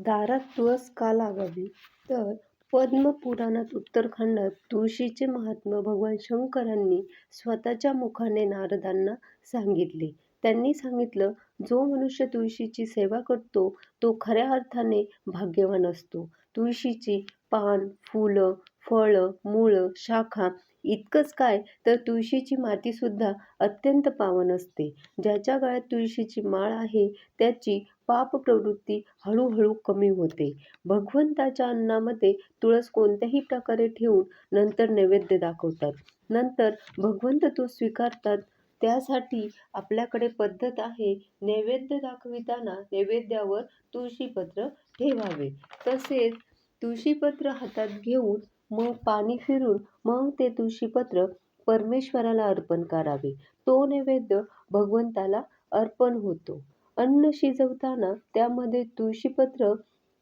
दारात तुळस का लावावी? तर पद्मपुराणात उत्तरखंडात तुळशीचे महात्म्य भगवान शंकरांनी स्वतःच्या मुखाने नारदांना सांगितले. त्यांनी सांगितलं, जो मनुष्य तुळशीची सेवा करतो तो खऱ्या अर्थाने भाग्यवान असतो. तुळशीची पान, फुलं, फळं, मुळं, शाखा इतकंच काय तर तुळशीची मातीसुद्धा अत्यंत पावन असते. ज्याच्या गळ्यात तुळशीची माळ आहे त्याची पापप्रवृत्ती हळूहळू कमी होते. भगवंताच्या अन्नामध्ये तुळस कोणत्याही प्रकारे ठेवून नंतर नैवेद्य दाखवतात. नंतर भगवंत तो स्वीकारतात. त्यासाठी आपल्याकडे पद्धत आहे, नैवेद्य दाखविताना नैवेद्यावर तुळशीपत्र ठेवावे. तसेच तुळशीपत्र हातात घेऊन मग पाणी फिरून मग ते तुळशीपत्र परमेश्वराला अर्पण करावे. तो नैवेद्य भगवंताला अर्पण होतो. अन्न शिजवताना त्यामध्ये तुळशीपत्र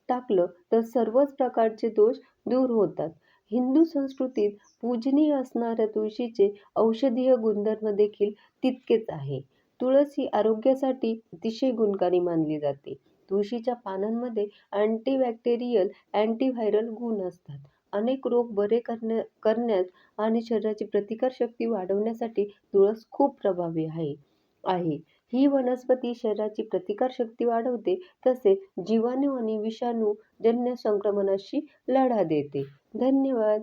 टाकलं तर सर्वच प्रकारचे दोष दूर होतात. हिंदू संस्कृतीत पूजनीय असणाऱ्या तुळशीचे औषधीय गुणधर्म देखील तितकेच आहे. तुळस ही आरोग्यासाठी अतिशय गुणकारी मानली जाते. तुळशीच्या पानांमध्ये अँटीबॅक्टेरियल, अँटीव्हायरल गुण असतात. अनेक रोग बरे करण्यास आणि शरीराची प्रतिकारशक्ती वाढवण्यासाठी तुळस खूप प्रभावी आहे. ही वनस्पती शरीराची प्रतिकारशक्ती वाढवते, तसेच जीवाणू आणि विषाणूजन्य संक्रमणाशी लढा देते. धन्यवाद.